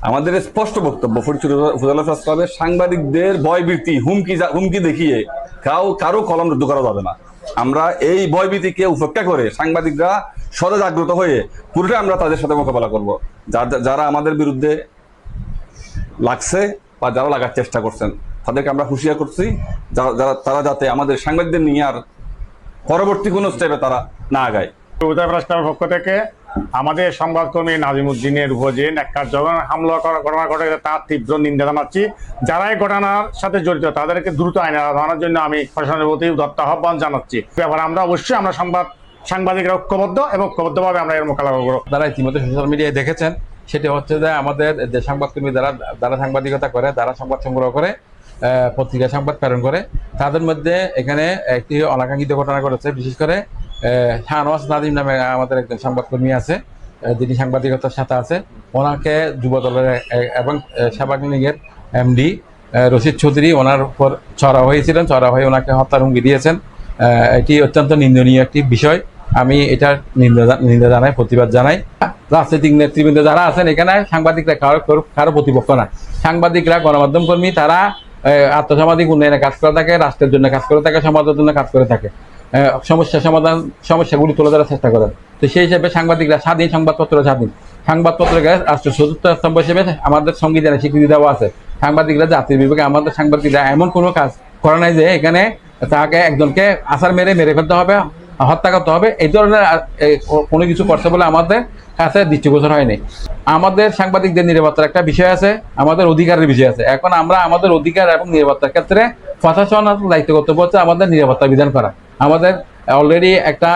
আমাদের স্পষ্ট বক্তব্য ফরিদপুর উপজেলা প্রেস ক্লাবের সাংবাদিকদের ভয়ভীতি হুমকি দেখিয়ে কারো কলম রুদ্ধ করা যাবে না। আমরা এই ভয়ভীতিকে উপেক্ষা করে সাংবাদিকরা সদা জাগ্রত হয়ে পুরোটা আমরা তাদের সাথে মোকাবেলা করব। যারা আমাদের বিরুদ্ধে লাগছে বা যারা লাগার চেষ্টা করছেন তাদেরকে আমরা হুঁশিয়ার করছি, তারা যাতে আমাদের সাংবাদিকদের নিয়ে আর পরবর্তী কোনো স্টেপে তারা না আগায়। উপজেলা প্রেস ক্লাবের পক্ষ থেকে আমাদের সংবাদকর্মী নাজিম উদ্দিনের উপর যে ন্যাক্কারজনক হামলা ঘটনা ঘটে তার তীব্র নিন্দা জানাচ্ছি। যারা এই ঘটনার সাথে জড়িত তাদেরকে দ্রুত আইনে আনার জন্য আমি প্রশাসনের প্রতি উদাত্ত আহ্বান জানাচ্ছি। ব্যাপারে আমরা অবশ্যই সাংবাদিকরা ঐক্যবদ্ধ এবং ঐক্যবদ্ধভাবে আমরা এর মোকাবিলা করব। তারা ইতিমধ্যে সোশ্যাল মিডিয়ায় দেখেছেন, সেটা হচ্ছে যে আমাদের যে সাংবাদকর্মী যারা সাংবাদিকতা করে, যারা সংবাদ সংগ্রহ করে, পত্রিকা সংবাদ প্রেরণ করে, তাদের মধ্যে এখানে একটি অনাকাঙ্ক্ষিত ঘটনা ঘটেছে। বিশেষ করে শাহনওয়াজ নাদিম নামে আমাদের একজন সংবাদকর্মী আছে, যিনি সাংবাদিকতার সাথে আছে। ওনাকে যুবদলের এবং সেবা ক্লিনিকের এমডি রশিদ চৌধুরী ওনার উপর চড়া হয়েছিলেন, চড়া হয়ে ওনাকে হত্যার হুমকি দিয়েছেন। এটি অত্যন্ত নিন্দনীয় একটি বিষয়। আমি এটার নিন্দা জানাই, প্রতিবাদ জানাই। রাজনৈতিক নেতৃবৃন্দ যারা আছেন এখানে, সাংবাদিকরা কারো প্রতিপক্ষ না। সাংবাদিকরা গণমাধ্যম কর্মী, তারা আত্মসামাজিক উন্নয়নে কাজ করে থাকে, রাষ্ট্রের জন্য কাজ করে থাকে, সমাজের জন্য কাজ করে থাকে, সমস্যাগুলি তুলে ধরার চেষ্টা করেন। তো সেই হিসেবে সাংবাদিকরা স্বাধীন, সংবাদপত্র স্বাধীন। সাংবাদপত্রকে রাষ্ট্রের চতুর্থ স্তম্ভ হিসেবে আমাদের সংবিধানে স্বীকৃতি দেওয়া আছে। সাংবাদিকরা জাতির বিবেকে, আমাদের সাংবাদিকরা এমন কোনো কাজ করে নাই যে এখানে তাকে একজনকে আছাড় মেরে ফেলতে হবে, হত্যা করতে হবে, এই ধরনের কোনো কিছু করছে বলে আমাদের কাছে দৃষ্টিগোচর হয়নি। আমাদের সাংবাদিকদের নিরাপত্তার একটা বিষয় আছে, আমাদের অধিকারের বিষয় আছে। এখন আমরা আমাদের অধিকার এবং নিরাপত্তার ক্ষেত্রে প্রশাসনের দায়িত্ব কর্তব্য হচ্ছে আমাদের নিরাপত্তা বিধান করা। আমাদের অলরেডি একটা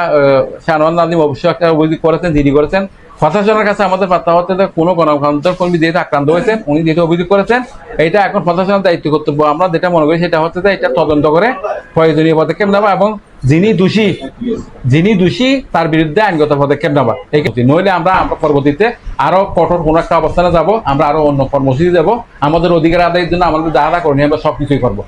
শাহনওয়াজ নাদিম অবশ্যই একটা অভিযোগ করেছেন, জিডি করেছেন। প্রশাসনের কাছে আমাদের বার্তা হচ্ছে যে কোনো গণতন্ত্র কর্মী যেহেতু আক্রান্ত হয়েছেন, উনি যেহেতু অভিযোগ করেছেন, এটা এখন প্রশাসনের দায়িত্ব কর্তব্য। আমরা যেটা মনে করি সেটা হচ্ছে যে এটা তদন্ত করে প্রয়োজনীয় পদক্ষেপ নেওয়া এবং যিনি দোষী তার বিরুদ্ধে আইনগত পদক্ষেপ নেওয়া। এই নইলে আমরা পরবর্তীতে আরো কঠোর কোনো একটা অবস্থানে যাব, আমরা আরো অন্য কর্মসূচি যাব। আমাদের অধিকার আদায়ের জন্য আমাদের যারা করণীয় আমরা সবকিছুই করবো।